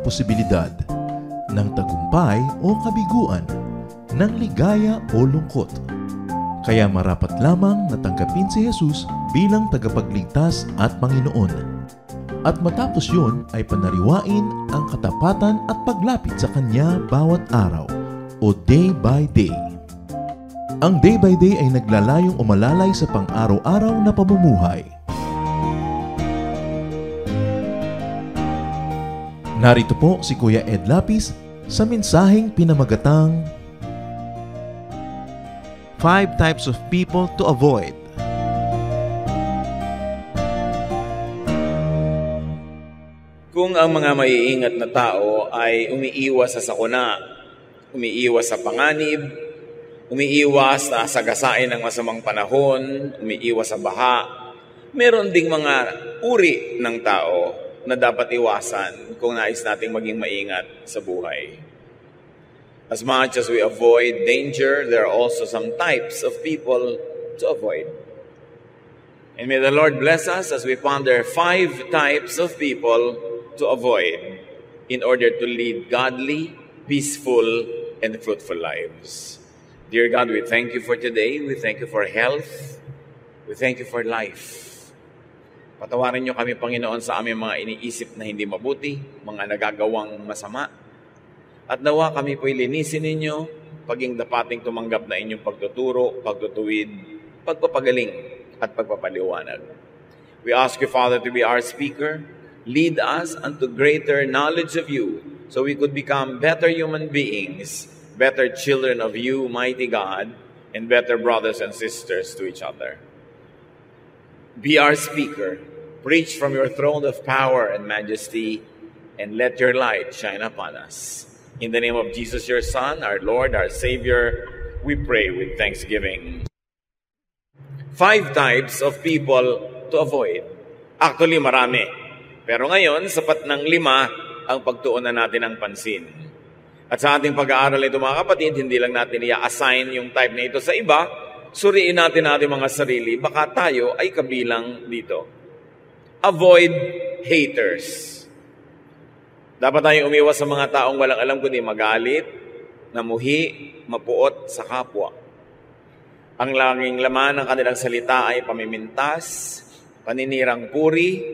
posibilidad ng tagumpay o kabiguan, ng ligaya o lungkot. Kaya marapat lamang na tanggapin si Jesus bilang tagapagligtas at Panginoon. At matapos yun ay panariwain ang katapatan at paglapit sa Kanya bawat araw o day by day. Ang day by day ay naglalayong umalalay sa pang-araw-araw na pamumuhay. Narito po si Kuya Ed Lapis sa mensaheng pinamagatang 5 Types of People to Avoid. Kung ang mga maiingat na tao ay umiiwas sa sakuna, umiiwas sa panganib, umiiwas sa sagasaan ng masamang panahon, umiiwas sa baha, meron ding mga uri ng tao na dapat iwasan kung nais nating maging maingat sa buhay. As much as we avoid danger, there are also some types of people to avoid. And may the Lord bless us as we ponder 5 types of people to avoid in order to lead godly, peaceful, and fruitful lives. Dear God, we thank you for today. We thank you for health. We thank you for life. Patawarin niyo kami, Panginoon, sa aming mga iniisip na hindi mabuti, mga nagagawang masama. At nawa kami po'y linisin ninyo, paging dapating tumanggap na inyong pagtuturo, pagtutuwid, pagpapagaling, at pagpapaliwanag. We ask you, Father, to be our speaker. Lead us unto greater knowledge of you, so we could become better human beings, better children of you, mighty God, and better brothers and sisters to each other. Be our speaker. Preach from your throne of power and majesty, and let your light shine upon us. In the name of Jesus, your Son, our Lord, our Savior, we pray with thanksgiving. 5 types of people to avoid. Actually, marami. Pero ngayon, sapat ng 5 ang pagtuunan natin ng pansin. At sa ating pag-aaral ito, mga kapatid, hindi lang natin i-assign yung type na ito sa iba, suriin natin ating mga sarili, baka tayo ay kabilang dito. Avoid haters. Dapat tayong umiwas sa mga taong walang alam kundi magalit, namuhi, mapuot sa kapwa. Ang laging laman ng kanilang salita ay pamimintas, paninirang puri,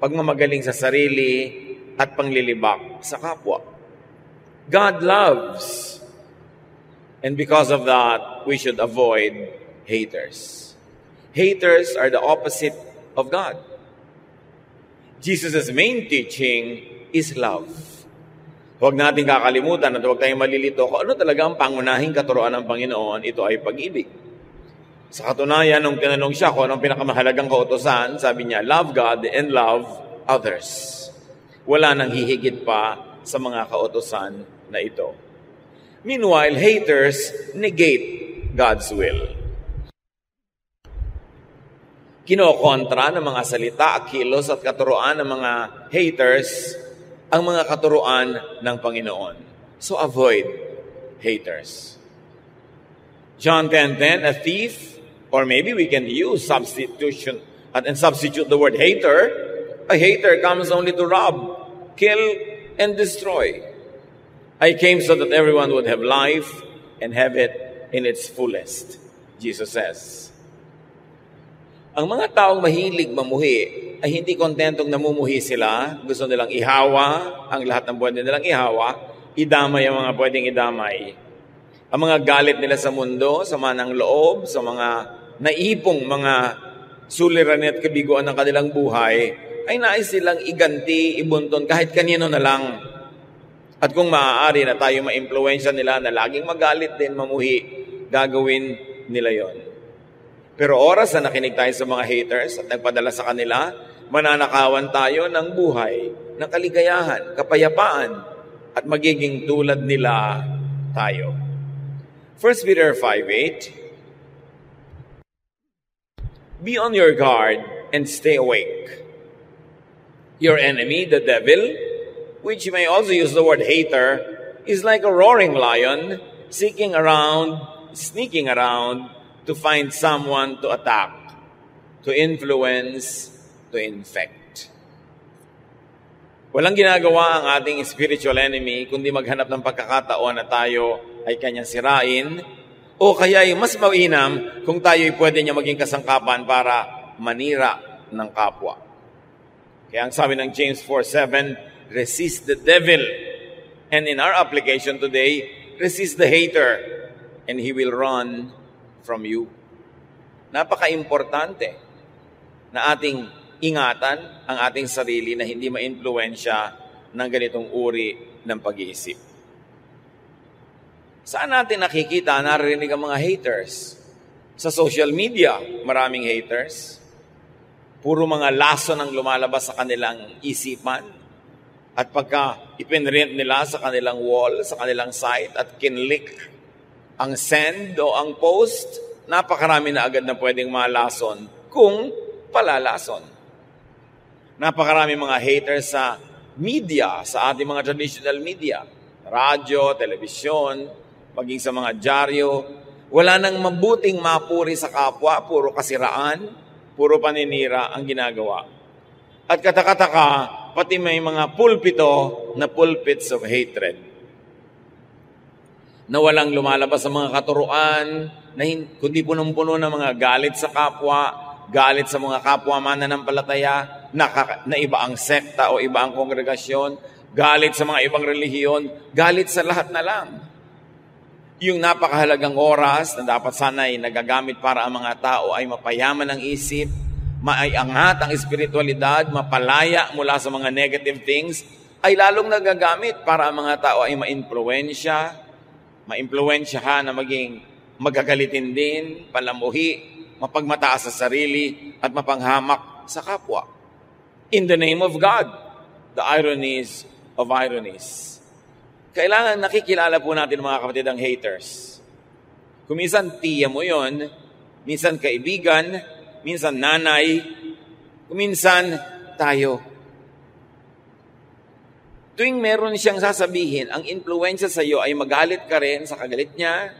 pagmamagaling sa sarili, at panglilibak sa kapwa. God loves. And because of that, we should avoid haters. Haters are the opposite of God. Jesus' main teaching is love. Huwag natin kakalimutan at huwag tayong malilito kung ano talaga ang pangunahing katuruan ng Panginoon, ito ay pag-ibig. Sa katunayan, nung tinanong siya kung anong pinakamahalagang kautusan, sabi niya, love God and love others. Wala nang hihigit pa sa mga kautusan na ito. Meanwhile, haters negate God's will. Kinokontra ng mga salita, kilos at katuruan ng mga haters ang mga katuruan ng Panginoon. So avoid haters. John 10:10, a thief, or maybe we can use substitution and substitute the word hater. A hater comes only to rob, kill, and destroy. I came so that everyone would have life and have it in its fullest, Jesus says. Ang mga taong mahilig mamuhi ay hindi kontentong namumuhi sila. Gusto nilang ihawa ang lahat ng pwede nilang ihawa, idamay ang mga pwedeng idamay. Ang mga galit nila sa mundo, sama ng loob, sa mga naipong mga suliranin at kabiguan ng kanilang buhay, ay nais silang iganti, ibunton kahit kanino na lang. At kung maaari na tayo ma-impluwensya nila na laging magalit din, mamuhi, gagawin nila yon. Pero oras na nakinig tayo sa mga haters at nagpadala sa kanila, mananakawan tayo ng buhay, ng kaligayahan, kapayapaan, at magiging tulad nila tayo. 1 Peter 5:8, be on your guard and stay awake. Your enemy, the devil, which you may also use the word hater, is like a roaring lion, sneaking around to find someone to attack, to influence, to infect. Walang ginagawa ang ating spiritual enemy kundi maghanap ng pagkakataon na tayo ay kanyang sirain o kaya ay mas mainam kung tayo ay pwede niya maging kasangkapan para manira ng kapwa. Kaya ang sabi ng James 4:7, resist the devil. And in our application today, resist the hater and he will run from you. Napaka-importante na ating ingatan ang ating sarili na hindi ma-influensya ng ganitong uri ng pag-iisip. Saan natin nakikita, naririnig ang mga haters? Sa social media, maraming haters. Puro mga lason ang lumalabas sa kanilang isipan. At pagka ipinrint nila sa kanilang wall, sa kanilang site, at kinlik ang send o ang post, napakarami na agad na pwedeng malason kung palalason. Napakarami mga haters sa media, sa ating mga traditional media, radyo, telebisyon, maging sa mga dyaryo. Wala nang mabuting mapuri sa kapwa, puro kasiraan, puro paninira ang ginagawa. At katakataka, pati may mga pulpito na pulpits of hatred. Na walang lumalabas sa mga katuruan, kundi punong-puno ng mga galit sa kapwa, galit sa mga kapwa mananampalataya, na iba ang sekta o iba ang kongregasyon, galit sa mga ibang relihiyon, galit sa lahat na lang. Yung napakahalagang oras na dapat sana ay nagagamit para ang mga tao ay mapayaman ang isip, maiangat ang espiritualidad, mapalaya mula sa mga negative things, ay lalong nagagamit para ang mga tao ay maimpluwensyahan na maging magagalitin din, palamuhi, mapagmataas sa sarili, at mapanghamak sa kapwa. In the name of God, the ironies of ironies. Kailangan nakikilala po natin mga kapatid ang haters. Kung minsan tiya mo yon, minsan kaibigan, minsan nanay, kung minsan tayo. Tuwing meron siyang sasabihin, ang influensya sa iyo ay magalit ka rin sa kagalit niya,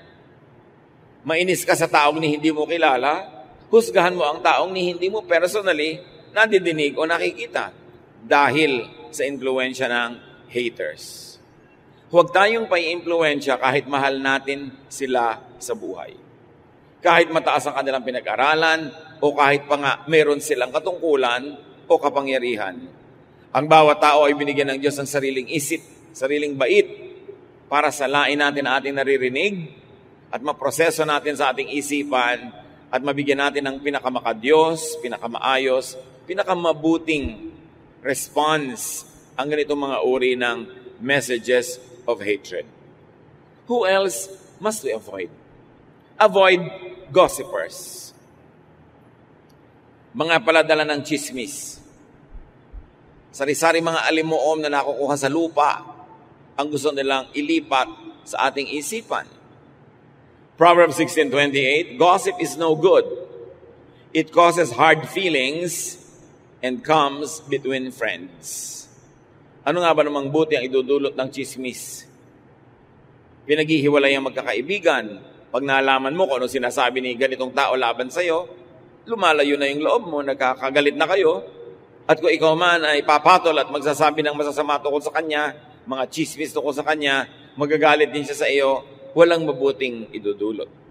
mainis ka sa taong ni hindi mo kilala, husgahan mo ang taong ni hindi mo personally nadidinig o nakikita dahil sa influensya ng haters. Huwag tayong pai-influensya kahit mahal natin sila sa buhay. Kahit mataas ang kanilang pinag-aralan o kahit pa nga meron silang katungkulan o kapangyarihan. Ang bawat tao ay binigyan ng Diyos ng sariling isip, sariling bait para salain natin ang ating naririnig at maproseso natin sa ating isipan at mabigyan natin ng pinakamakadyos, pinakamaayos, pinakamabuting response ang ganitong mga uri ng messages of hatred. Who else must we avoid? Avoid gossipers. Mga paladala ng chismis. Sari-sari mga alimuom na nakukuha sa lupa ang gusto nilang ilipat sa ating isipan. Proverbs 16:28, gossip is no good. It causes hard feelings and comes between friends. Ano nga ba namang buti ang idudulot ng chismis? Pinaghihiwalay ang magkakaibigan. Pag nalaman mo kung ano sinasabi ni ganitong tao laban sa'yo, lumalayo na yung loob mo, nagkakagalit na kayo. At kung ikaw man ay papatol at magsasabi ng masasama tungkol sa kanya, mga chismis tungkol sa kanya, magagalit din siya sa iyo, walang mabuting idudulot.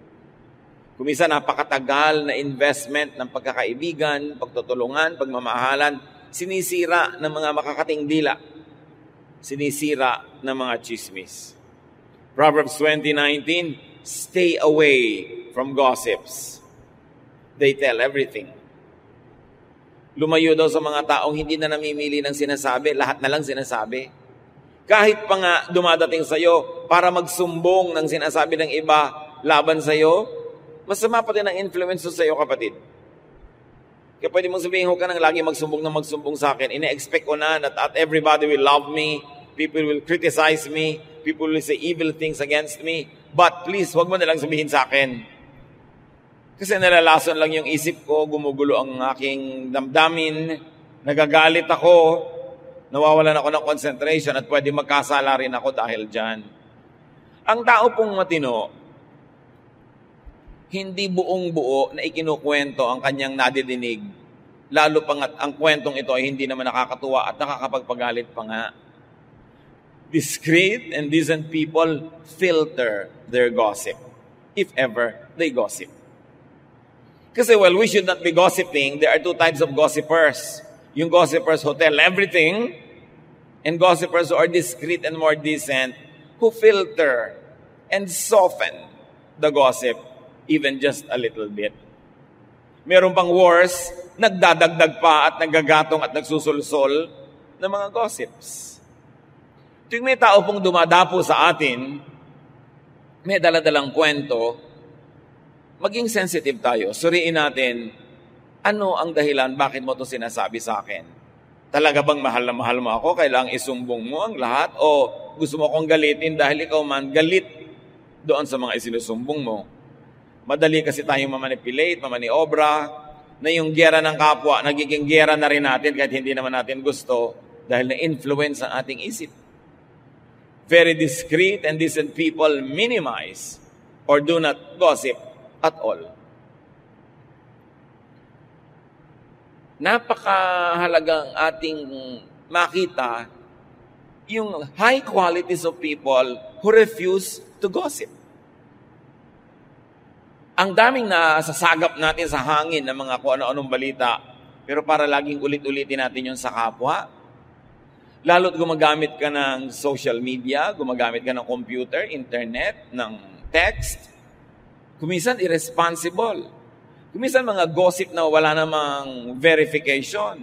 Kung minsan napakatagal na investment ng pagkakaibigan, pagtutulungan, pagmamahalan, sinisira ng mga makakating dila. Sinisira ng mga chismis. Proverbs 20:19, stay away from gossips. They tell everything. Lumayo daw sa mga taong hindi na namimili ng sinasabi, lahat na lang sinasabi. Kahit pa nga dumadating sa iyo para magsumbong ng sinasabi ng iba laban sa iyo, masama pa din ang influence sa iyo, kapatid. Kaya pwede mong sabihin, huwag ka nang lagi magsumbong sa akin. Ine-expect ko na that everybody will love me, people will criticize me, people will say evil things against me, but please, huwag mo nalang sabihin sa akin. Kasi nalalason lang yung isip ko, gumugulo ang aking damdamin, nagagalit ako, nawawalan ako ng concentration at pwede magkasala rin ako dahil dyan. Ang tao pong matino, hindi buong buo na ikinukwento ang kanyang nadidinig Lalo pa nga ang kwentong ito ay hindi naman nakakatuwa at nakakapagpagalit pa nga. Discreet and decent people filter their gossip, if ever they gossip. Kasi we should not be gossiping. There are two types of gossipers. Yung gossipers who tell everything, and gossipers who are discreet and more decent, who filter and soften the gossip even just a little bit. Meron pang worse, nagdadagdag pa at nagagatong at nagsusulsol ng mga gossips. Tuwing may tao pong dumadapo sa atin, may daladalang kwento, maging sensitive tayo. Suriin natin, ano ang dahilan, bakit mo ito sinasabi sa akin? Talaga bang mahal na mahal mo ako? Kailangang isumbong mo ang lahat? O gusto mo akong galitin dahil ikaw man galit doon sa mga isinusumbong mo? Madali kasi tayong mamanipulate, mamaniobra, na yung giyera ng kapwa, nagiging giyera na rin natin kahit hindi naman natin gusto dahil na-influence ang ating isip. Very discreet and decent people minimize or do not gossip at all. Napakahalagang ating makita yung high qualities of people who refuse to gossip. Ang daming nasasagap natin sa hangin ng mga kung ano-anong balita, pero para laging ulit-ulitin natin yun sa kapwa. Lalo't gumagamit ka ng social media, gumagamit ka ng computer, internet, ng text. Kuminsan irresponsible. Kuminsan mga gossip na wala namang verification.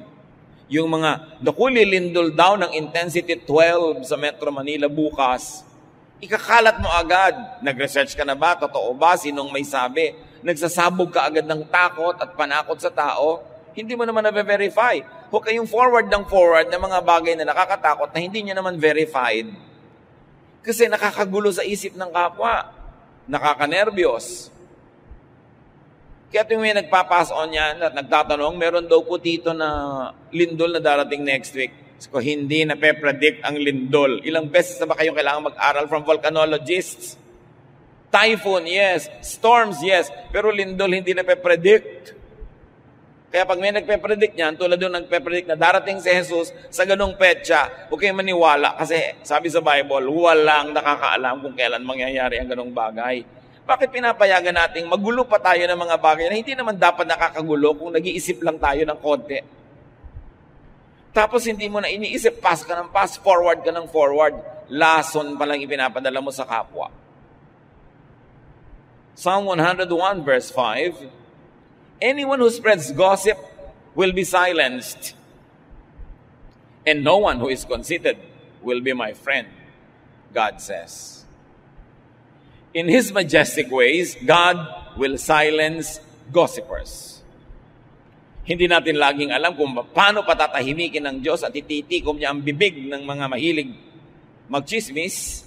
Yung mga, lilindol daw ng intensity 12 sa Metro Manila bukas, ikakalat mo agad. Nag-research ka na ba? Totoo ba? Sinong may sabi? Nagsasabog ka agad ng takot at panakot sa tao? Hindi mo naman na-verify. Huwag kayong forward ng mga bagay na nakakatakot na hindi nyo naman verified. Kasi nakakagulo sa isip ng kapwa. Nakakanervyos. Kaya tuwing may nagpapass on yan at nagtatanong, meron daw po dito na lindol na darating next week. So, hindi na pe-predict ang lindol. Ilang beses na ba kayong kailangan mag-aral from volcanologists? Typhoon, yes. Storms, yes. Pero lindol, hindi na pe-predict. Kaya pag may nagpe-predict niyan, tulad yung nagpe-predict na darating si Jesus sa ganong petsa, huwag kayong maniwala. Kasi sabi sa Bible, walang nakakaalam kung kailan mangyayari ang ganong bagay. Bakit pinapayagan nating magulo pa tayo ng mga bagay na hindi naman dapat nakakagulo kung nag-iisip lang tayo ng konti? Tapos hindi mo na iniisip, pass ka ng pass, forward ka ng forward. Lason pa lang ipinapadala mo sa kapwa. Psalm 101 verse 5, anyone who spreads gossip will be silenced, and no one who is conceited will be my friend, God says. In His majestic ways, God will silence gossipers. Hindi natin laging alam kung paano patatahimikin ng Diyos at ititikom niya ang bibig ng mga mahilig magchismis.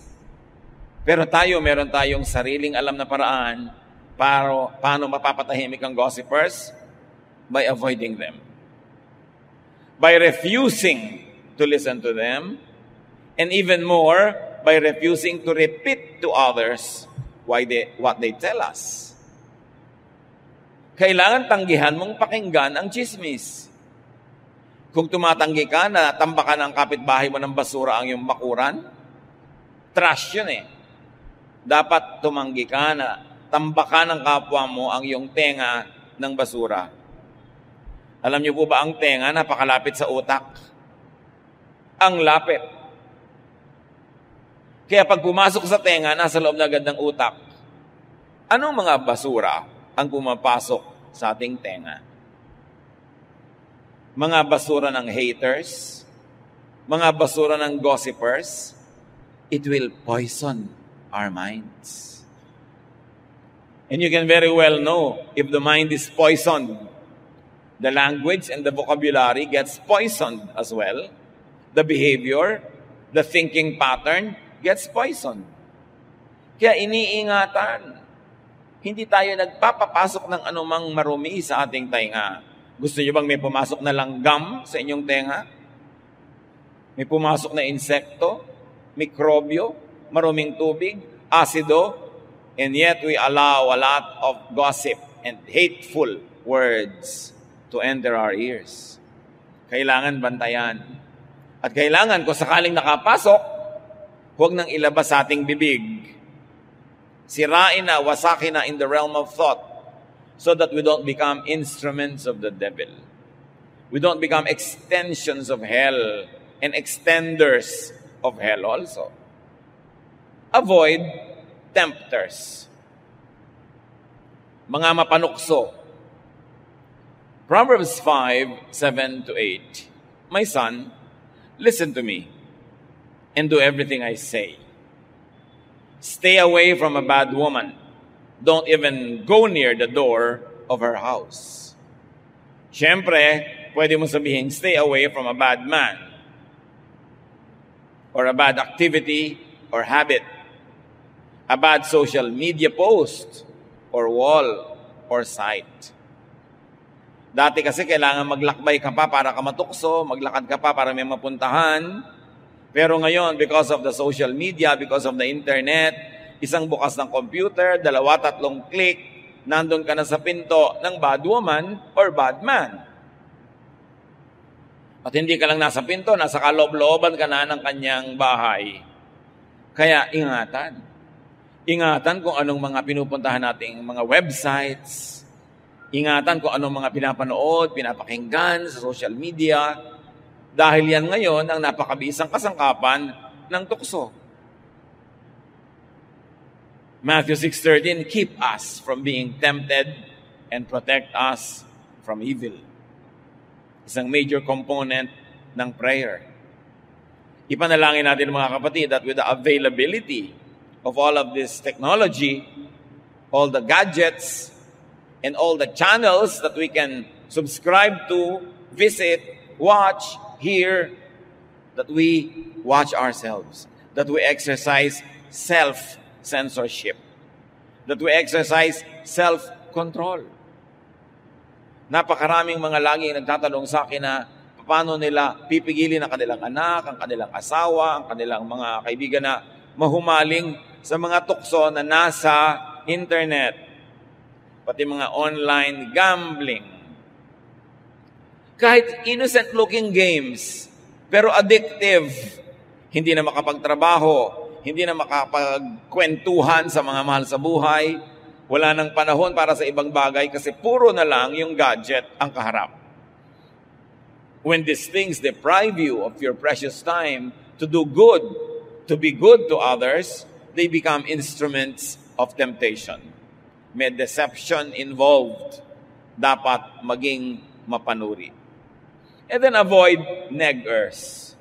Pero meron tayong sariling alam na paraan para paano mapapatahimik ang gossipers by avoiding them. By refusing to listen to them, and even more, by refusing to repeat to others what they tell us. Kailangan tanggihan mong pakinggan ang chismis. Kung tumatanggi ka na tambakan ng kapitbahay mo ng basura ang iyong bakuran, trash yun eh. Dapat tumanggi ka na tambakan ng kapwa mo ang iyong tenga ng basura. Alam niyo po ba ang tenga napakalapit sa utak? Ang lapit. Kaya pag pumasok sa tenga, nasa loob na agad ng utak. Anong mga basura ang pumapasok sa ating tenga? Mga basura ng haters, mga basura ng gossipers, it will poison our minds. And you can very well know if the mind is poisoned, the language and the vocabulary gets poisoned as well. The behavior, the thinking pattern gets poisoned. Kaya iniingatan. Hindi tayo nagpapapasok ng anumang marumi sa ating tenga. Gusto niyo bang may pumasok na langgam sa inyong tenga? May pumasok na insekto, mikrobyo, maruming tubig, asido, and yet we allow a lot of gossip and hateful words to enter our ears. Kailangan bantayan. At kailangan kung sakaling nakapasok, huwag nang ilabas sa ating bibig. Sirain na, wasakin na in the realm of thought so that we don't become instruments of the devil. We don't become extensions of hell and extenders of hell also. Avoid tempters. Mga mapanukso. Proverbs 5:7-8. My son, listen to me and do everything I say. Stay away from a bad woman. Don't even go near the door of her house. Siyempre, pwede mo sabihin, stay away from a bad man or a bad activity or habit, a bad social media post or wall or site. Dati kasi kailangan maglakbay ka pa para ka matukso, maglakad ka pa para may mapuntahan. Pero ngayon, because of the social media, because of the internet, isang bukas ng computer, 2-3 click, nandun ka na sa pinto ng bad woman or bad man. At hindi ka lang nasa pinto, nasa kaloob-looban ka na ng kanyang bahay. Kaya ingatan. Ingatan kung anong mga pinupuntahan nating mga websites. Ingatan kung anong mga pinapanood, pinapakinggan sa social media. Dahil yan ngayon ang napakabisang kasangkapan ng tukso. Matthew 6:13, keep us from being tempted and protect us from evil. Isang major component ng prayer. Ipanalangin natin mga kapatid that with the availability of all of this technology, all the gadgets, and all the channels that we can subscribe to, visit, watch, hear, that we watch ourselves, that we exercise self-censorship, that we exercise self-control. Napakaraming mga laging nagtatanong sa akin na paano nila pipigilin ang kanilang anak, ang kanilang asawa, ang kanilang mga kaibigan na mahumaling sa mga tukso na nasa internet, pati mga online gambling. Kahit innocent-looking games, pero addictive. Hindi na makapagtrabaho, hindi na makapagkwentuhan sa mga mahal sa buhay, wala nang panahon para sa ibang bagay kasi puro na lang yung gadget ang kaharap. When these things deprive you of your precious time to do good, to be good to others, they become instruments of temptation. May deception involved. Dapat maging mapanuri. And then avoid neggers.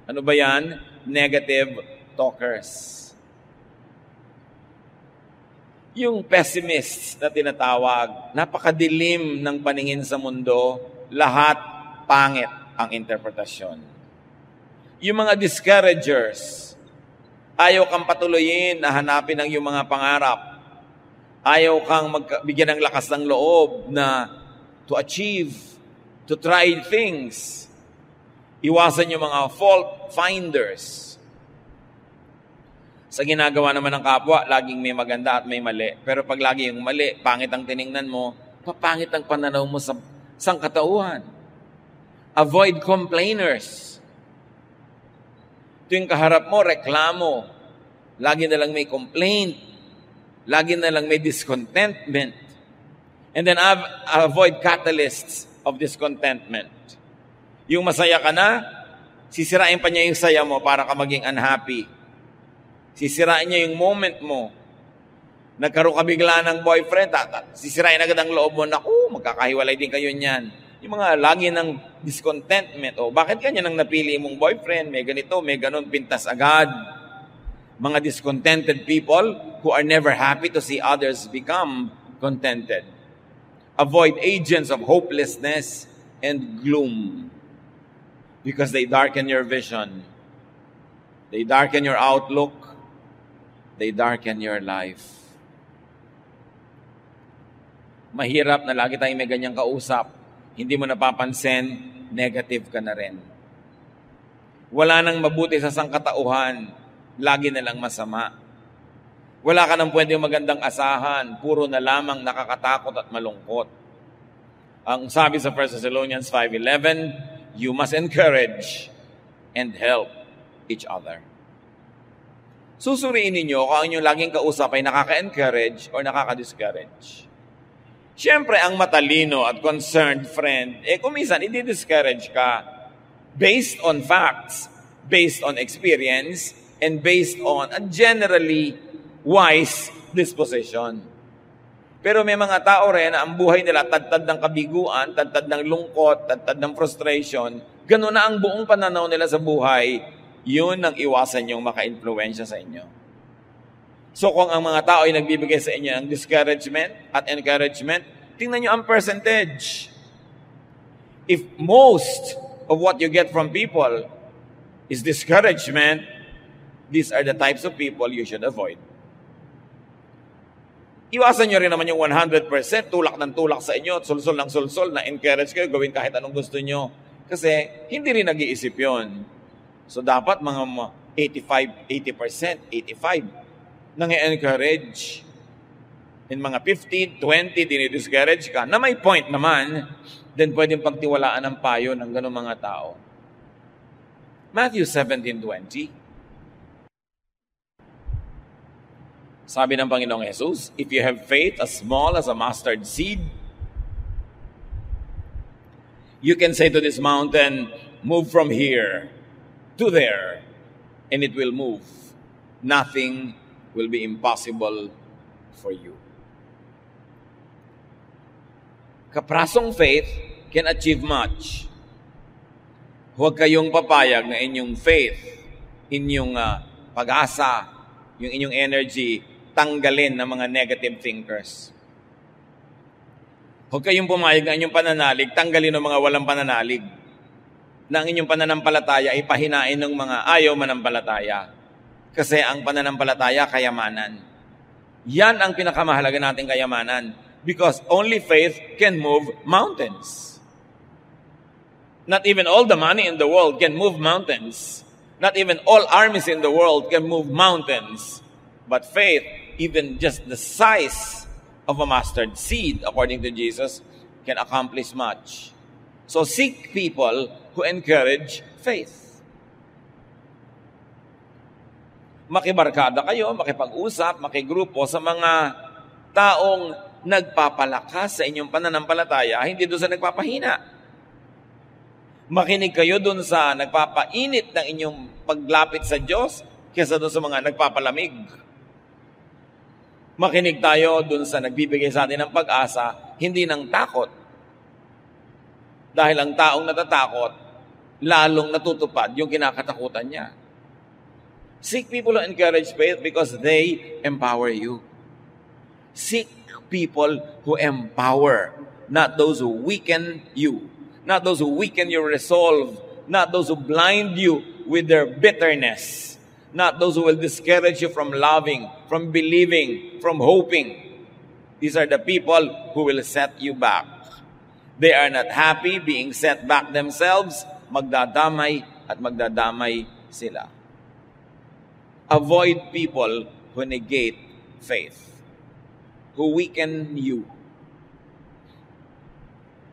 Ano ba yan? Negative talkers. Yung pessimists na tinatawag, napakadilim ng paningin sa mundo, lahat pangit ang interpretasyon. Yung mga discouragers, ayaw kang patuloyin na hanapin ang iyong mga pangarap. Ayaw kang bigyan ng lakas ng loob na to achieve, to try things. Iwasan yung mga fault finders. Sa ginagawa naman ng kapwa, laging may maganda at may mali. Pero pag lagi yung mali, pangit ang tiningnan mo, papangit ang pananaw mo sa sangkatauhan. Avoid complainers. Tuwing kaharap mo, reklamo. Lagi na lang may complaint. Lagi na lang may discontentment. And then avoid catalysts of discontentment. Yung masaya ka na, sisirain pa niya yung saya mo para ka maging unhappy. Sisirain niya yung moment mo. Nagkaroon ka bigla ng boyfriend, sisirain agad ang loob mo, naku, magkakahiwalay din kayo niyan. Yung mga lagi ng discontentment, bakit ganyan ang napili mong boyfriend? May ganito, may ganon, pintas agad. Mga discontented people who are never happy to see others become contented. Avoid agents of hopelessness and gloom because they darken your vision. They darken your outlook. They darken your life. Mahirap na lagi tayong may ganyang kausap. Hindi mo napapansin, negative ka na rin. Wala nang mabuti sa sangkatauhan. Lagi na lang masama. Wala ka nang pwedeng magandang asahan. Puro na lamang nakakatakot at malungkot. Ang sabi sa 1 Thessalonians 5:11, you must encourage and help each other. Susuriin ninyo kung ang inyong laging kausap ay nakaka-encourage or nakaka-discourage. Siyempre, ang matalino at concerned friend, kung minsan, i-discourage ka based on facts, based on experience, and based on a generally wise disposition. Pero may mga tao rin na ang buhay nila tad-tad ng kabiguan, tad-tad ng lungkot, tad-tad ng frustration. Ganun na ang buong pananaw nila sa buhay, yun ang iwasan yung maka-influensya sa inyo. So kung ang mga tao ay nagbibigay sa inyo ng discouragement at encouragement, tingnan nyo ang percentage. If most of what you get from people is discouragement, these are the types of people you should avoid. Iwasan nyo rin naman yung 100% tulak ng tulak sa inyo at sulsol ng sulsol na encourage kayo, gawin kahit anong gusto nyo. Kasi hindi rin nag-iisip yun. So dapat mga 85% nang i-encourage. In mga 15, 20, dinidiscourage ka, na may point naman, then pwedeng pagtiwalaan ng payo ng ganung mga tao. Matthew 17:20. Sabi ng Panginoong Jesus, if you have faith as small as a mustard seed, you can say to this mountain, move from here to there, and it will move. Nothing will be impossible for you. Kaprasong faith can achieve much. Huwag kayong papayag na inyong faith, inyong pag-asa, yung inyong energy, tanggalin ng mga negative thinkers. Huwag kayong pumayag na inyong pananalig, tanggalin ng mga walang pananalig. Na ang inyong pananampalataya ay pahinain ng mga ayaw manampalataya. Kasi ang pananampalataya, kayamanan. Yan ang pinakamahalaga nating kayamanan. Because only faith can move mountains. Not even all the money in the world can move mountains. Not even all armies in the world can move mountains. But faith, even just the size of a mustard seed, according to Jesus, can accomplish much. So seek people who encourage faith. Makibarkada kayo, makipag-usap, makigrupo sa mga taong nagpapalakas sa inyong pananampalataya, hindi doon sa nagpapahina. Makinig kayo doon sa nagpapainit ng inyong paglapit sa Diyos kaysa doon sa mga nagpapalamig. Makinig tayo doon sa nagbibigay sa atin ng pag-asa, hindi ng takot. Dahil ang taong natatakot, lalong natutupad yung kinakatakutan niya. Seek people who encourage faith because they empower you. Seek people who empower, not those who weaken you, not those who weaken your resolve, not those who blind you with their bitterness, not those who will discourage you from loving, from believing, from hoping. These are the people who will set you back. They are not happy being set back themselves, magdadamay at magdadamay sila. Avoid people who negate faith, who weaken you.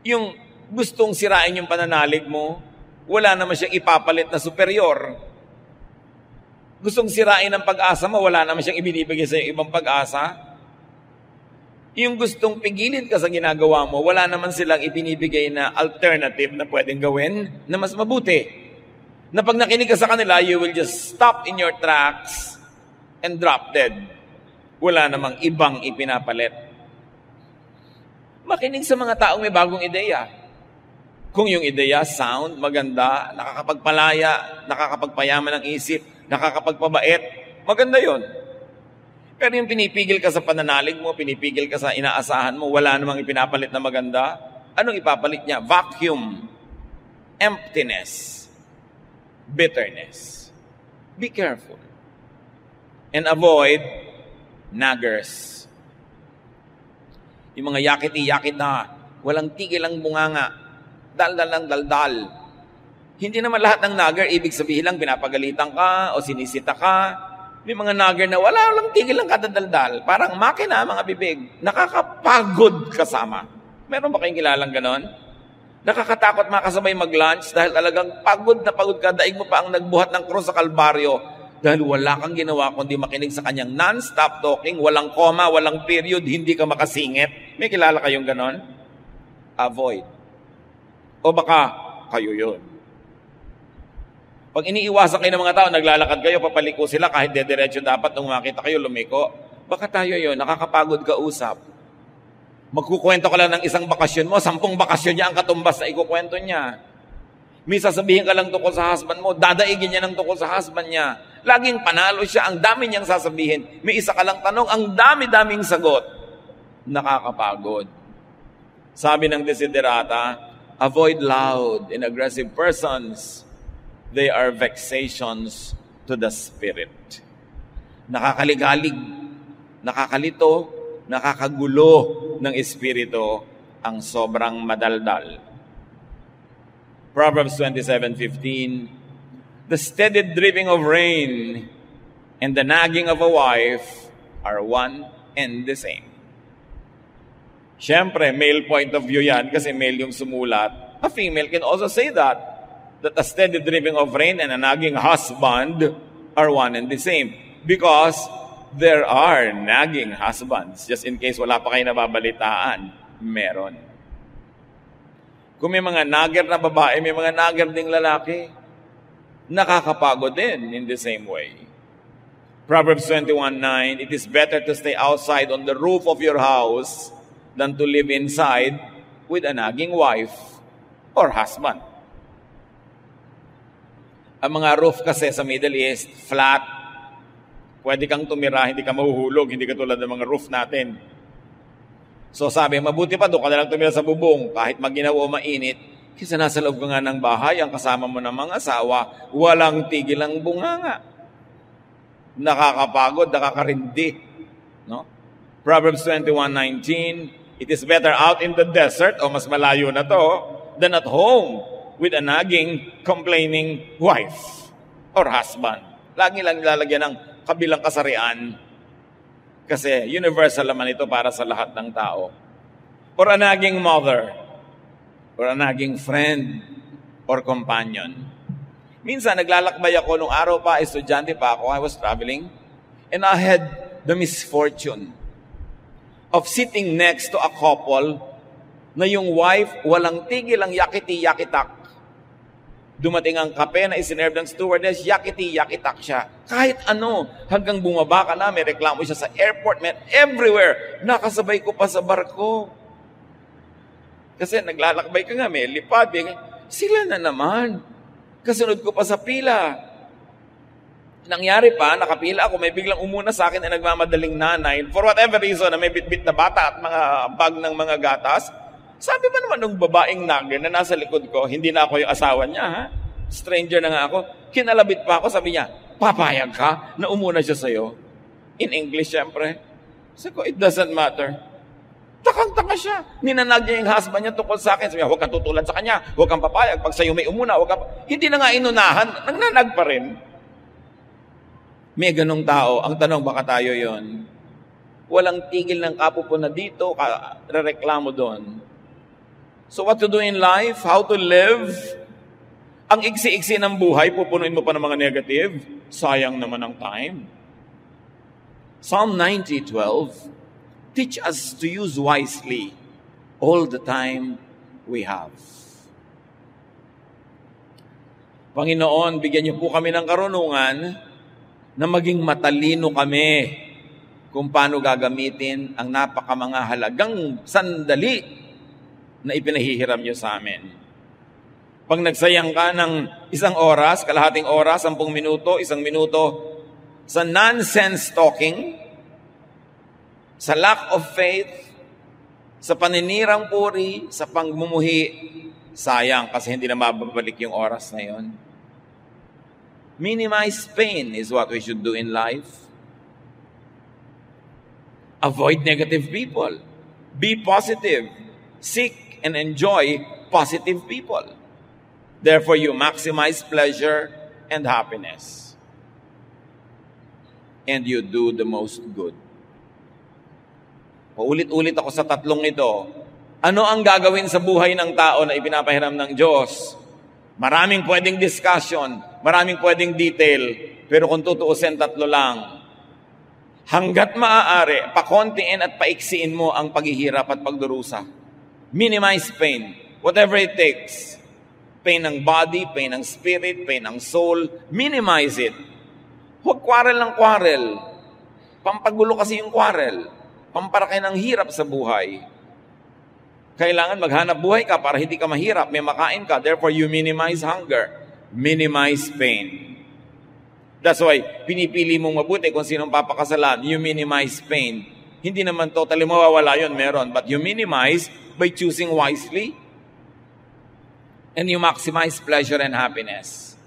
Yung gustong sirain yung pananalig mo, wala naman siyang ipapalit na superior. Gustong sirain ang pag-asa mo, wala naman siyang ibinibigay sa ibang pag-asa. Yung gustong pigilin ka sa ginagawa mo, wala naman silang ibinibigay na alternative na pwedeng gawin na mas mabuti. Na pag nakinig ka sa kanila, you will just stop in your tracks and drop dead. Wala namang ibang ipinapalit. Makinig sa mga taong may bagong ideya. Kung yung ideya, sound, maganda, nakakapagpalaya, nakakapagpayaman ng isip, nakakapagpabait, maganda yon. Pero yung pinipigil ka sa pananalig mo, pinipigil ka sa inaasahan mo, wala namang ipinapalit na maganda, anong ipapalit niya? Vacuum, emptiness, bitterness. Be careful. And avoid naggers. Yung mga yakit-yakit na walang tigil ang bunganga, daldal ng daldal. Hindi naman lahat ng nagger, ibig sabihin lang pinapagalitan ka o sinisita ka. May mga nagger na walang tigil lang kadadaldal. Parang makina, mga bibig. Nakakapagod kasama. Meron ba kayong kilalang ganon? Nakakatakot makasabay mag-lunch dahil talagang pagod na pagod ka, daig mo pa ang nagbuhat ng krus sa Kalbaryo dahil wala kang ginawa kundi makinig sa kanyang non-stop talking, walang comma, walang period, hindi ka makasingit. May kilala kayong ganon? Avoid. O baka kayo yun. Pag iniiwasan kayo ng mga tao, naglalakad kayo, papaliko sila kahit dediretso dapat nung makita kayo lumiko. Baka tayo yun, nakakapagod ka usap. Magkukwento ka lang ng isang bakasyon mo, 10 bakasyon niya ang katumbas na ikukwento niya. May sasabihin ka lang tungkol sa husband mo, dadaigin niya ng tungkol sa husband niya. Laging panalo siya, ang dami niyang sasabihin. May isa ka lang tanong, ang dami-daming sagot. Nakakapagod. Sabi ng Desiderata, avoid loud and aggressive persons. They are vexations to the spirit. Nakakaligalig, nakakalito, nakakagulo ng espiritu ang sobrang madaldal. Proverbs 27:15, the steady dripping of rain and the nagging of a wife are one and the same. Siyempre, male point of view yan kasi male yung sumulat. A female can also say that a steady dripping of rain and a nagging husband are one and the same. Because there are nagging husbands. Just in case wala pa kayo nababalitaan, meron. Kung may mga nagger na babae, may mga nagger ding lalaki, nakakapagod din in the same way. Proverbs 21:9, it is better to stay outside on the roof of your house than to live inside with a nagging wife or husband. Ang mga roof kasi sa Middle East, flat. Pwede kang tumira, hindi ka mahuhulog, hindi katulad ng mga roof natin. So sabi, mabuti pa doon ka na lang tumira sa bubong, kahit maginaw o mainit, kasi nasa loob ka nga ng bahay, ang kasama mo ng mga asawa, walang tigil ang bunganga. Nakakapagod, nakakarindi. No? Proverbs 21:19, it is better out in the desert, o mas malayo na to, than at home with a nagging, complaining wife or husband. Lagi lang nilalagyan ng kabilang kasarian kasi universal naman ito para sa lahat ng tao. Or a nagging mother, or a nagging friend, or companion. Minsan, naglalakbay ako nung araw pa, estudyante pa ako, I was traveling, and I had the misfortune of sitting next to a couple na yung wife, walang tigil ang yakiti-yakitak. Dumating ang kape na isinerve ng stewardess, yakiti-yakitak siya. Kahit ano, hanggang bumaba ka na, may reklamo siya sa airport, man, everywhere. Nakasabay ko pa sa barko. Kasi naglalakbay ka nga, may lipad. Sila na naman. Kasunod ko pa sa pila. Nangyari pa, nakapila ako, may biglang umuna sa akin na nagmamadaling nanay. For whatever reason, na may bitbit na bata at mga bag ng mga gatas. Sabi ba naman ng babaeng nagger na nasa likod ko, hindi na ako yung asawa niya, ha? Stranger na nga ako. Kinalabit pa ako, sabi niya, papayag ka na umuna siya sa'yo? In English, syempre. Sabi ko, it doesn't matter. Takang-taka siya. Ninanag niya yung husband niya tungkol sa akin. Sabi niya, huwag kang tutulan sa kanya. Huwag kang papayag. Pag sa'yo may umuna, huwag kang... Hindi na nga inunahan. Nangnanag pa rin. May ganong tao. Ang tanong, baka tayo yon. Walang tigil ng kapupo na dito, rereklamo doon. So what to do in life? How to live? Ang iksi-iksi ng buhay, pupunuin mo pa ng mga negative. Sayang naman ang time. Psalm 90:12, teach us to use wisely all the time we have. Panginoon, bigyan niyo po kami ng karunungan na maging matalino kami kung paano gagamitin ang napakamangahalagang sandali na ipinahihiram niyo sa amin. Pag nagsayang ka ng 1 oras, kalahating oras, 10 minuto, 1 minuto, sa nonsense talking, sa lack of faith, sa paninirang puri, sa pangmumuhi, sayang kasi hindi na mababalik yung oras na yon. Minimize pain is what we should do in life. Avoid negative people. Be positive. Seek and enjoy positive people. Therefore, you maximize pleasure and happiness. And you do the most good. Paulit-ulit ako sa tatlong ito Ano ang gagawin sa buhay ng tao na ipinapahiram ng Diyos? Maraming pwedeng discussion, maraming pwedeng detail, pero kung tutuusin, 3 lang. Hanggat maaari, pakontiin at paiksiin mo ang paghihirap at pagdurusa. Minimize pain, whatever it takes. Pain ng body, pain ng spirit, pain ng soul, minimize it. Huwag quarrel ng quarrel. Pampagulo kasi yung quarrel. Pamparaki ng hirap sa buhay. Kailangan maghanap buhay ka para hindi ka mahirap, may makain ka. Therefore, you minimize hunger. Minimize pain. That's why, pinipili mong mabuti kung sinong papakasalan. You minimize pain. Hindi naman totally mawawala yun, meron. But you minimize by choosing wisely. And you maximize pleasure and happiness.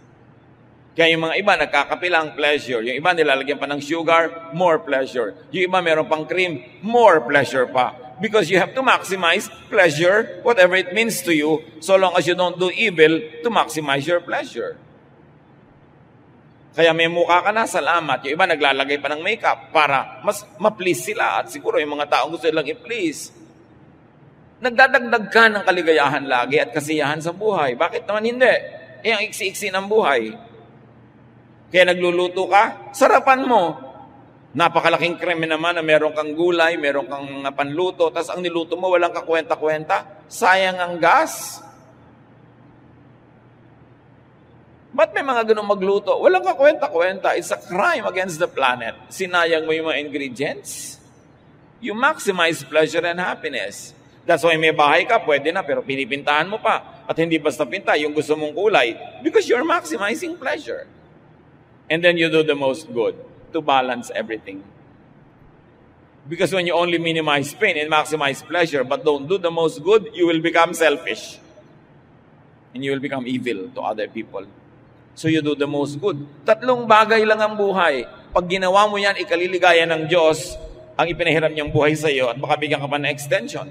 Kaya yung mga iba, nagkakapilang pleasure. Yung iba, nilalagyan pa ng sugar, more pleasure. Yung iba, meron pang cream, more pleasure pa. Because you have to maximize pleasure, whatever it means to you, so long as you don't do evil to maximize your pleasure. Kaya may mukha ka na, salamat. Yung iba naglalagay pa ng makeup para mas ma-please sila. At siguro yung mga taong gusto nilang i-please. Nagdadagdag ka ng kaligayahan lagi at kasiyahan sa buhay. Bakit naman hindi? Ang iksi-iksi ng buhay. Kaya nagluluto ka, sarapan mo. Napakalaking kreme naman na meron kang gulay, meron kang panluto, tapos ang niluto mo walang kakwenta-kwenta, sayang ang gas. Ba't may mga ganun magluto? Walang kakwenta-kwenta. It's a crime against the planet. Sinayang mo yung mga ingredients. You maximize pleasure and happiness. That's why may bahay ka, pwede na, pero pinipintahan mo pa. At hindi basta pinta, yung gusto mong kulay. Because you're maximizing pleasure. And then you do the most good to balance everything. Because when you only minimize pain and maximize pleasure but don't do the most good, you will become selfish. And you will become evil to other people. So you do the most good. 3 bagay lang ang buhay. Pag ginawa mo yan, ikaliligaya ng Diyos ang ipinahiram niyang buhay sa iyo at baka bigyan ka pa ng extension.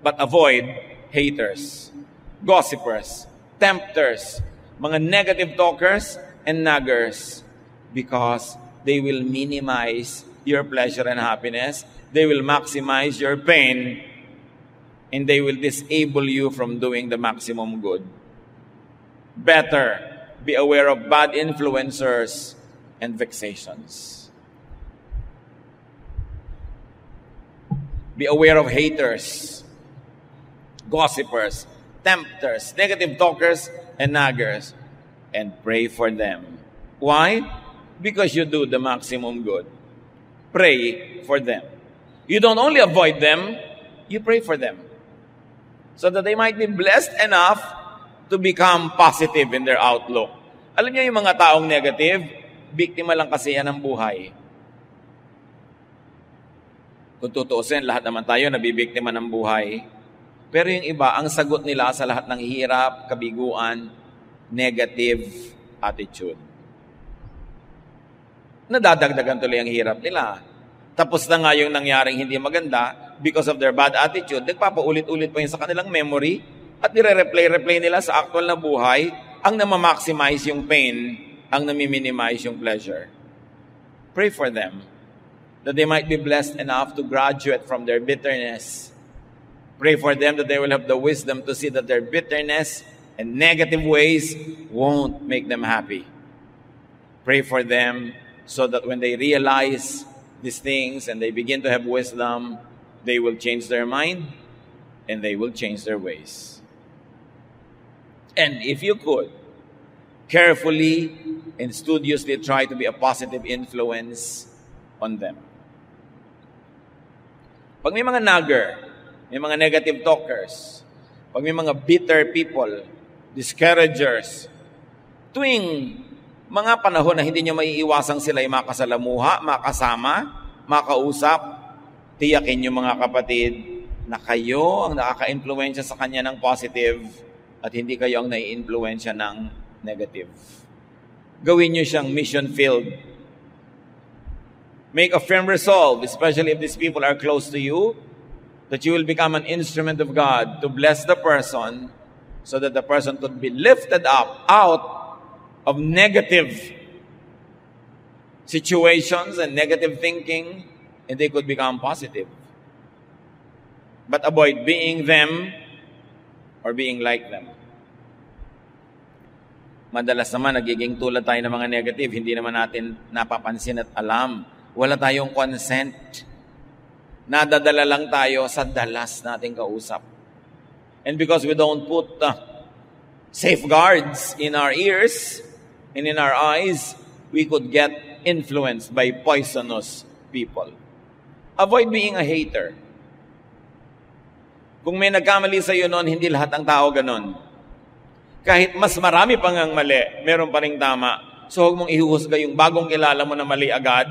But avoid haters, gossipers, tempters, mga negative talkers, and naggers. Because they will minimize your pleasure and happiness. They will maximize your pain. And they will disable you from doing the maximum good. Better be aware of bad influencers and vexations. Be aware of haters, gossipers, tempters, negative talkers, and naggers. And pray for them. Why? Because you do the maximum good. Pray for them. You don't only avoid them, you pray for them. So that they might be blessed enough to become positive in their outlook. Alam niyo yung mga taong negative, biktima lang kasi yan ng buhay. Kung tutuusin, lahat naman tayo nabibiktima ng buhay. Pero yung iba, ang sagot nila sa lahat ng hirap, kabiguan, negative attitude. Nadadagdagan tuloy ang hirap nila. Tapos na nga yung nangyaring hindi maganda because of their bad attitude, nagpapaulit-ulit pa yun sa kanilang memory at nire-replay nila sa actual na buhay ang namamaximize yung pain, ang nami-minimize yung pleasure. Pray for them that they might be blessed enough to graduate from their bitterness. Pray for them that they will have the wisdom to see that their bitterness and negative ways won't make them happy. Pray for them so that when they realize these things and they begin to have wisdom, they will change their mind and they will change their ways. And if you could, carefully and studiously try to be a positive influence on them. Pag may mga nagger, may mga negative talkers, pag may mga bitter people, discouragers, tuwing mga panahon na hindi nyo maiiwasang sila ay makasalamuha, makasama, makausap, tiyakin nyo mga kapatid na kayo ang nakaka-influensya sa kanya ng positive at hindi kayo ang nai-influensya ng negative. Gawin nyo siyang mission-filled. Make a firm resolve, especially if these people are close to you, that you will become an instrument of God to bless the person so that the person could be lifted up out of negative situations and negative thinking, and they could become positive. but avoid being them or being like them. Madalas naman, nagiging tulad tayo ng mga negative, hindi naman natin napapansin at alam. Wala tayong consent. Nadadala lang tayo sa dalas nating kausap. And because we don't put safeguards in our ears and in our eyes, we could get influenced by poisonous people. Avoid being a hater. Kung may nagkamali sa iyo noon, hindi lahat ng tao ganon. Kahit mas marami pang ang mali, meron pa ring tama. So huwag mong ihuhusga yung bagong kilala mo na mali agad.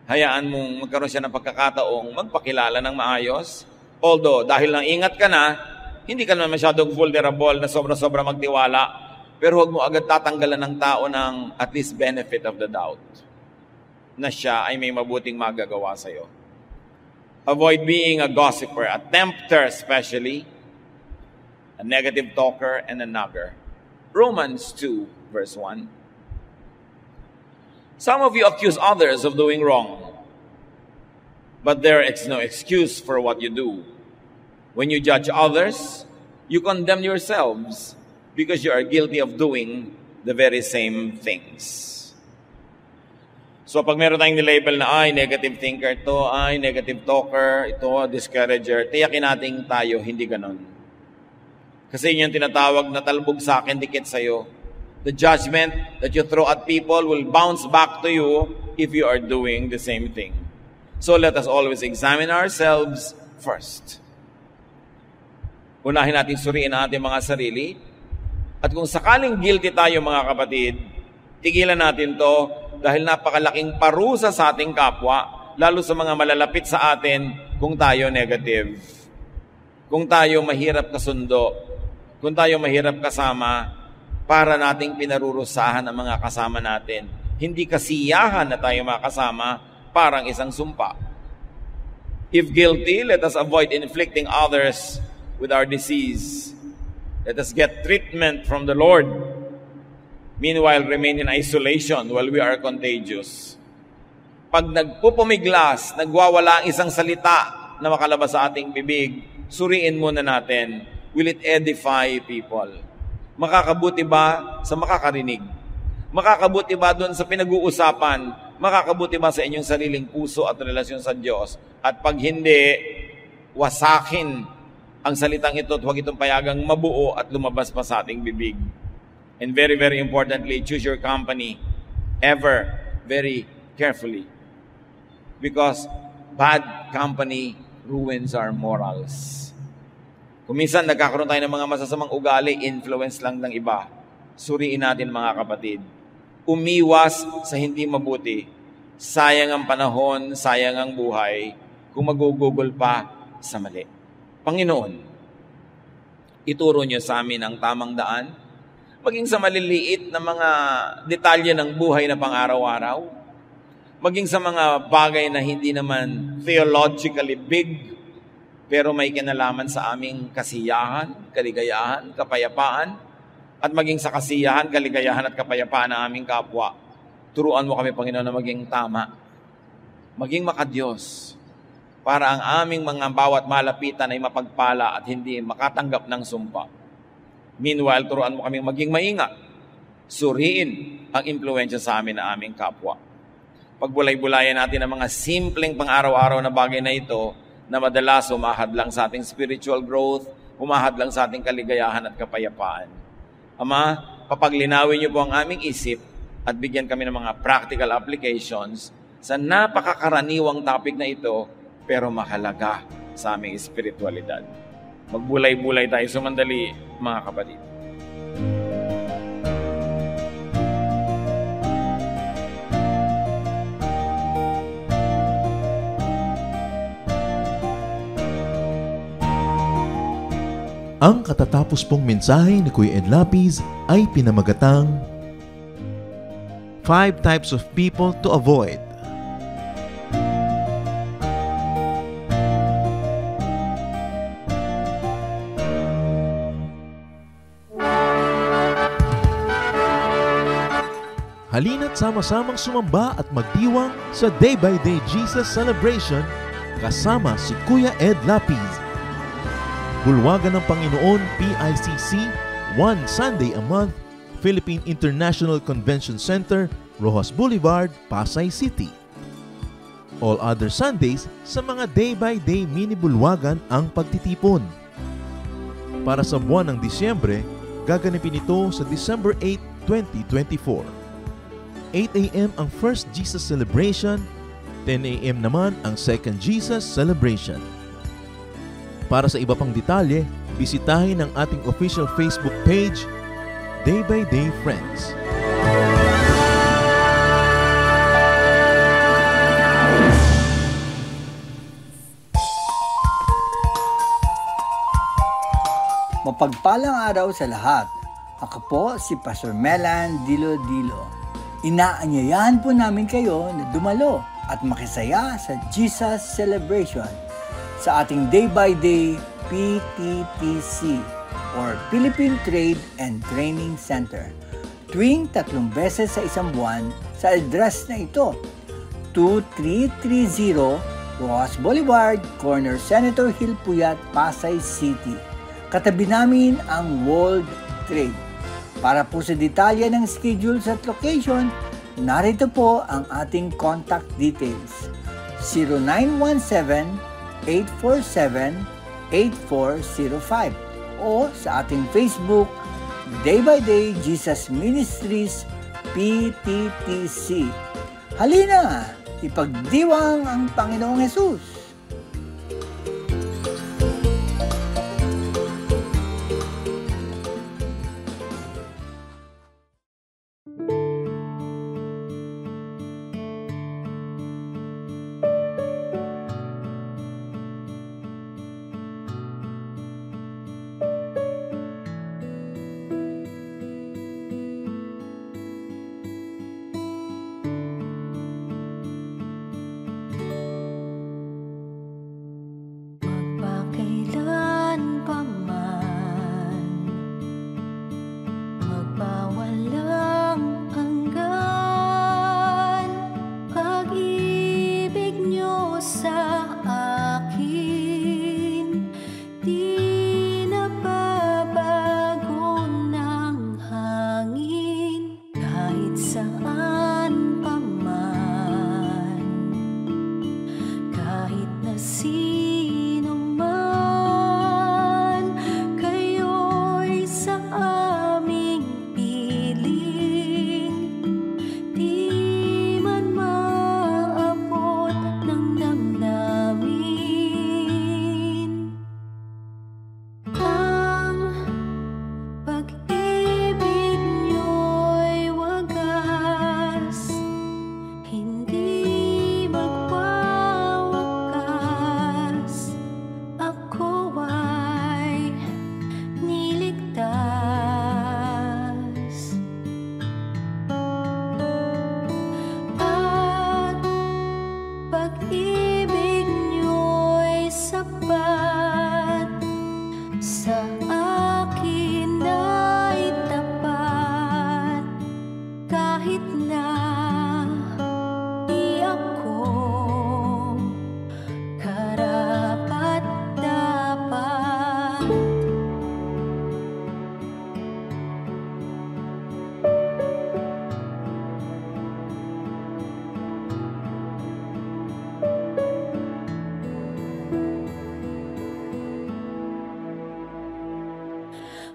Hayaan mong magkaroon siya ng pagkakataong magpakilala ng maayos. Although, dahil nang ingat ka na, hindi ka naman masyadong vulnerable na sobra-sobra magtiwala. Pero huwag mo agad tatanggalan ng tao ng at least benefit of the doubt na siya ay may mabuting magagawa sa'yo. Avoid being a gossiper, a tempter especially, a negative talker, and a nagger. Romans 2, verse 1. Some of you accuse others of doing wrong, but there is no excuse for what you do. When you judge others, you condemn yourselves because you are guilty of doing the very same things. So pag meron tayong nilabel na, ay, negative thinker to, ay, negative talker, ito, discourager, tiyakin natin tayo, hindi ganon. Kasi yun yung tinatawag na talbog sa akin, dikit sa'yo. The judgment that you throw at people will bounce back to you if you are doing the same thing. So let us always examine ourselves first. Unahin natin suriin ang ating mga sarili. At kung sakaling guilty tayo mga kapatid, tigilan natin to dahil napakalaking parusa sa ating kapwa, lalo sa mga malalapit sa atin kung tayo negative. Kung tayo mahirap kasundo, kung tayo mahirap kasama, para nating pinarurusahan ang mga kasama natin. Hindi kasiyahan na tayo makasama, parang isang sumpa. If guilty, let us avoid inflicting others with our disease. Let us get treatment from the Lord. Meanwhile, remain in isolation while we are contagious. Pag nagpupumiglas, nagwawala ang isang salita na makalabas sa ating bibig, suriin muna natin, will it edify people? Makakabuti ba sa makakarinig? Makakabuti ba doon sa pinag-uusapan? Makakabuti ba sa inyong sariling puso at relasyon sa Diyos? At pag hindi, wasakin ang salitang ito at huwag itong payagang mabuo at lumabas pa sa ating bibig. And very, very importantly, choose your company ever very carefully. Because bad company ruins our morals. Kung minsan nagkakaroon tayo ng mga masasamang ugali, influence lang ng iba. Suriin natin mga kapatid. Umiwas sa hindi mabuti. Sayang ang panahon, sayang ang buhay, kung magugugol pa sa mali. Panginoon, ituro niyo sa amin ang tamang daan, maging sa maliliit na mga detalye ng buhay na pang-araw-araw, maging sa mga bagay na hindi naman theologically big, pero may kinalaman sa aming kasiyahan, kaligayahan, kapayapaan, at maging sa kasiyahan, kaligayahan at kapayapaan ng aming kapwa. Turuan mo kami, Panginoon, na maging tama, maging makadiyos, para ang aming mga bawat malapitan ay mapagpala at hindi makatanggap ng sumpa. Meanwhile, turuan mo kami maging maingat, suriin ang impluensya sa amin na aming kapwa. Pagbulay-bulayan natin ang mga simpleng pang-araw-araw na bagay na ito, na madalas humahad lang sa ating spiritual growth, humahad lang sa ating kaligayahan at kapayapaan. Ama, papaglinawin niyo po ang aming isip at bigyan kami ng mga practical applications sa napakakaraniwang topic na ito, pero mahalaga sa aming espiritualidad. Magbulay-bulay tayo sumandali, mga kapatid. Ang katatapos pong mensahe ni Kuya Ed Lapiz ay pinamagatang 5 Types of People to Avoid. Halina't sama-samang sumamba at magdiwang sa Day by Day Jesus Celebration kasama si Kuya Ed Lapiz. Bulwagan ng Panginoon PICC, one Sunday a month, Philippine International Convention Center, Rojas Boulevard, Pasay City. All other Sundays, sa mga day-by-day mini-bulwagan ang pagtitipon. Para sa buwan ng Disyembre, gaganapin ito sa December 8, 2024. 8 a.m. ang First Jesus Celebration, 10 a.m. naman ang Second Jesus Celebration. Para sa iba pang detalye, bisitahin ang ating official Facebook page, Day by Day Friends. Mapagpalang araw sa lahat. Ako po si Pastor Melan Dilo-Dilo. Inaanyayahan po namin kayo na dumalo at makisaya sa Jesus Celebration sa ating day-by-day PTTC or Philippine Trade and Training Center. Tuwing 3 beses sa isang buwan sa address na ito, 2330 Rojas Boulevard, Corner Senator Hill Puyat, Pasay City. Katabi namin ang World Trade. Para po sa detalye ng schedules at location, narito po ang ating contact details. 0917-847-8405 o sa ating Facebook, Day by Day Jesus Ministries PTTC. Halina, ipagdiwang ang Panginoong Hesus!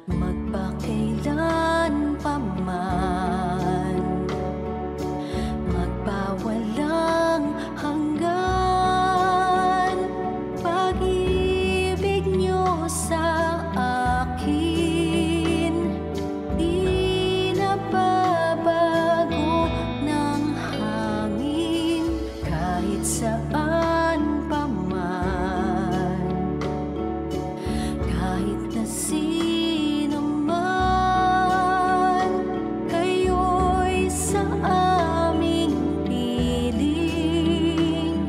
Magpakailan pa man, magpawalang hanggan, pag-ibig niyo sa akin, di nababago ng hangin, kahit saan pa man, kahit na sino man, kayo'y sa aming piling,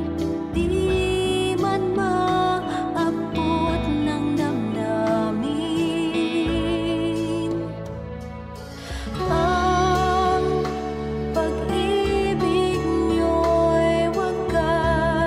di man maabot ng damdamin. Ang pag-ibig niyo'y wagas,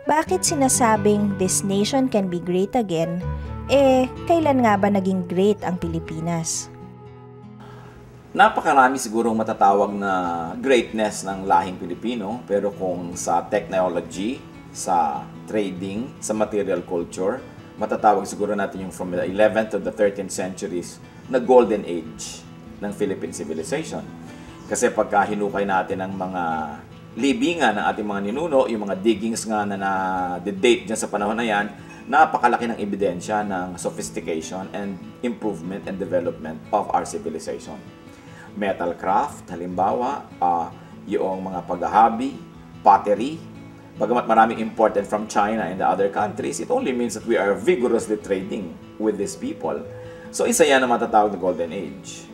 Bakit sinasabing this nation can be great again? Kailan nga ba naging great ang Pilipinas? Napakarami sigurong matatawag na greatness ng lahing Pilipino, pero kung sa technology, sa trading, sa material culture, matatawag siguro natin yung from the 11th to the 13th centuries na golden age ng Philippine civilization. Kasi pagka hinukay natin ang mga libingan ng ating mga ninuno, yung mga diggings nga na na-date dyan sa panahon na yan, napakalaki ng ebidensya ng sophistication and improvement and development of our civilization. Metal craft, halimbawa, yung mga paghahabi, pottery, bagamat maraming imported from China and the other countries, it only means that we are vigorously trading with these people. So isa yan na matatawag na golden age.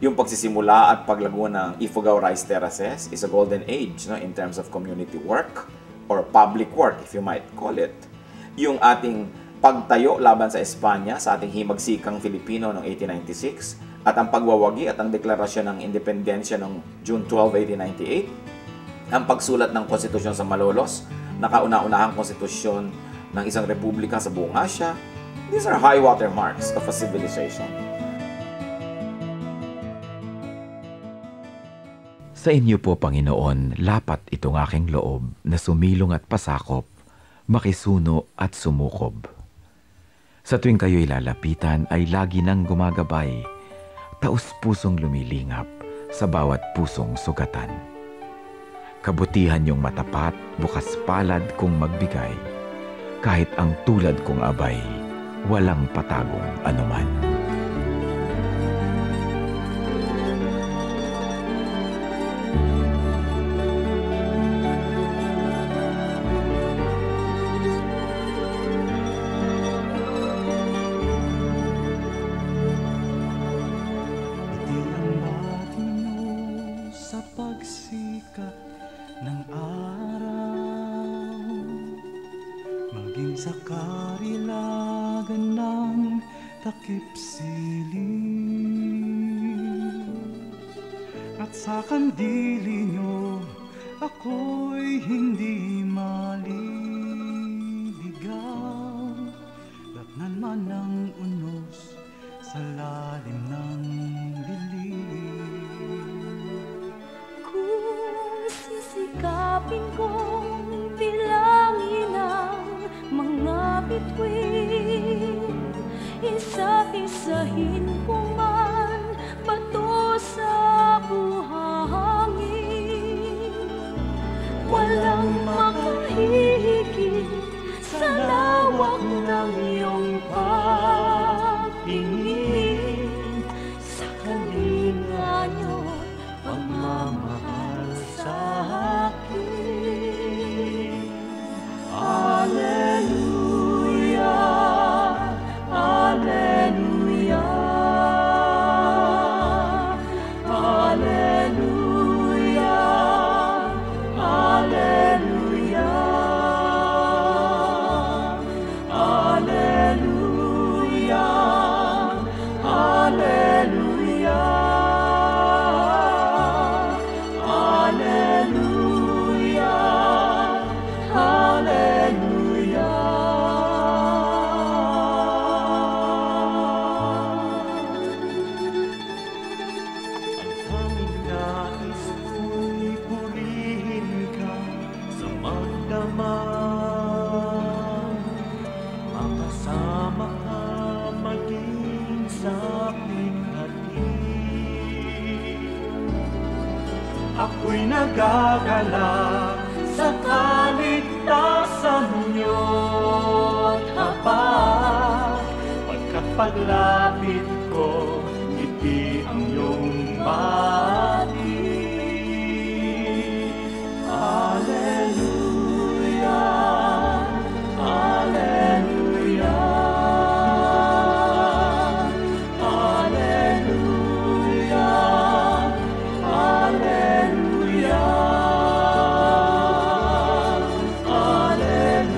Yung pagsisimula at paglago ng Ifugao Rice Terraces is a golden age, no, in terms of community work or public work, if you might call it. Yung ating pagtayo laban sa Espanya, sa ating himagsikang Filipino noong 1896, at ang pagwawagi at ang deklarasyon ng independensya noong June 12, 1898, ang pagsulat ng konstitusyon sa Malolos, na kauna-unahang konstitusyon ng isang republika sa buong Asya. These are high water marks of a civilization. Sa inyo po, Panginoon, lapat itong aking loob na sumilong at pasakop, makisuno at sumukob. Sa tuwing kayo'y lalapitan ay lagi nang gumagabay, taus-pusong lumilingap sa bawat pusong sugatan. Kabutihan niyong matapat, bukas palad kung magbigay, kahit ang tulad kong abay, walang patagong anuman. Sa karilagan ng takip siling at sa kandili nyo ako'y hindi maliligaw. Datnan man ang unos sa lalim ng dilim. Kung sisikapin kong bilangin ang mga bituin, isa-isahin ko man bato sa buhangin. Walang makahihigit sa lawak ng iyong pagtingin, sa kalinga niyo pagmamahal sa akin. Alleluia, Alleluia, Alleluia, Alleluia, Alleluia, Alleluia, Alleluia. Makasama ka maging sa aking ako'y nagagalak sa kaligtasan niyo't habag. Pagkat paglapit ko, ngiti ang iyong bati. Alleluia, Alleluia, Alleluia, Alleluia, Alleluia,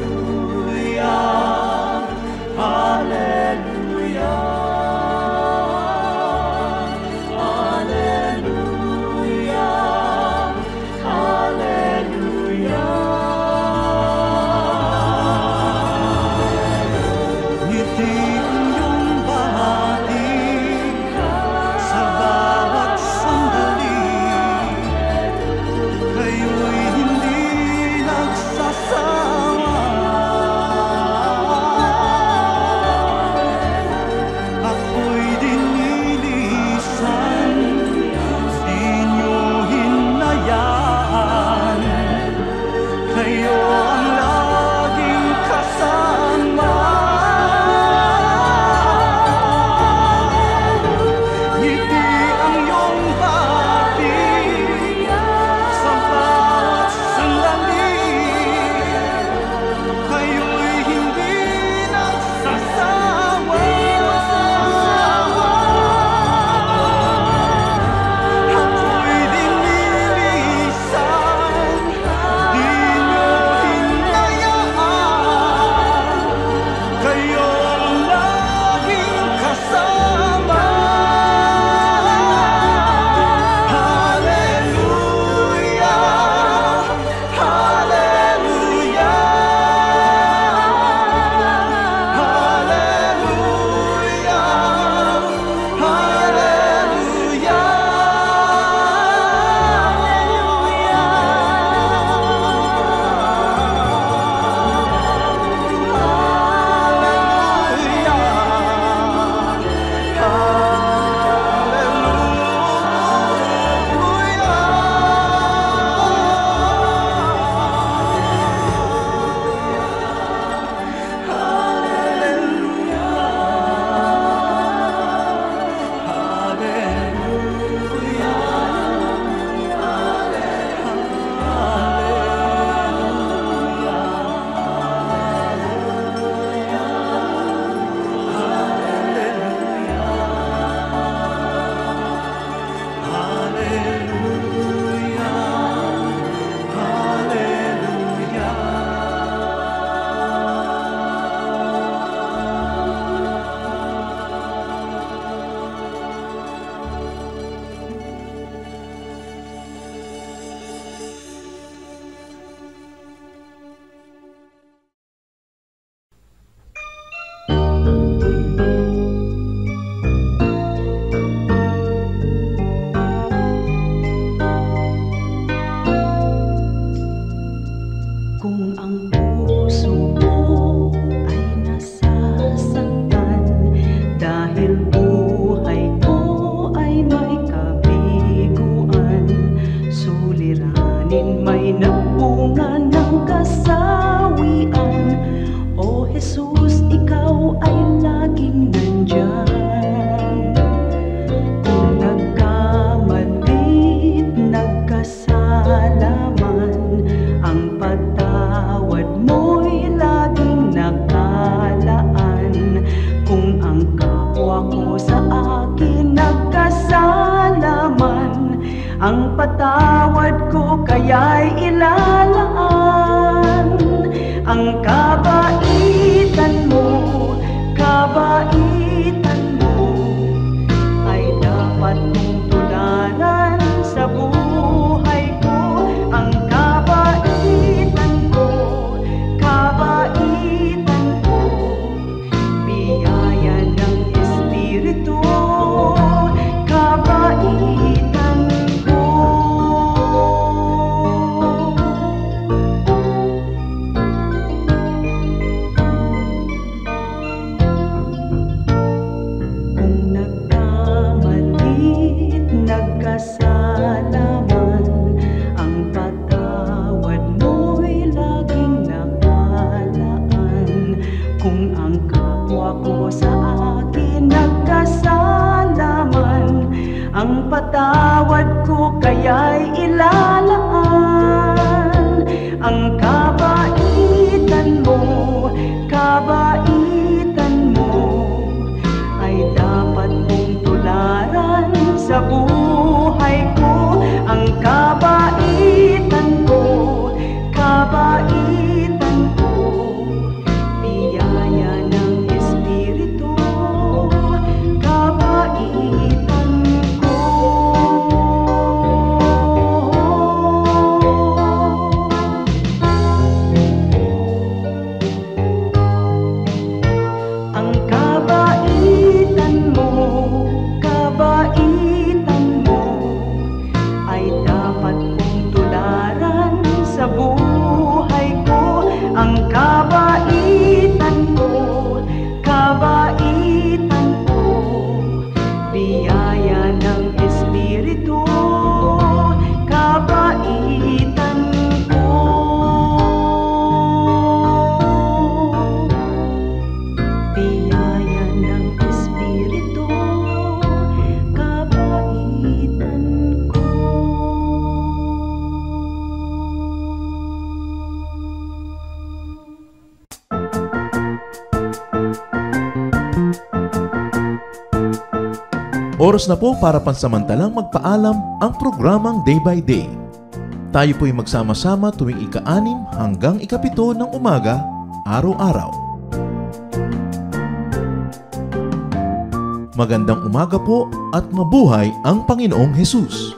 Alleluia, Alleluia. Kung ang kapwa ko sa akin nagkasala man, ang patawad ko kaya'y ilalaan. Ang kabaitan mo ay dapat mong tularan sa buhay ko. Ang kabaitan ko, biyaya ng Espiritu, kabaitan ko. Kung nagkamalit, nagkasala man, ang patawad mo'y laging nakalaan. Kung ang kapwa ko sa akin nagkasala man, ang patawad ko kaya'y ilalaan. Ang kabaitan mo ay dapat mong tularan sa buhay ko. Ang kabaitan ko, biyaya ng Espiritu, kabaitan ko. Ang kabaitan mo ay dapat kong tularan sa buhay ko. Ang kabaitan ko, biyaya ng Espiritu, kabaitan ko. Biyaya ng Espiritu, kabaitan ko. Oras na po para pansamantalang magpaalam ang programang Day by Day. Tayo po'y magsama-sama tuwing ika-6 hanggang ika-7 ng umaga, araw-araw. Magandang umaga po at mabuhay ang Panginoong Hesus!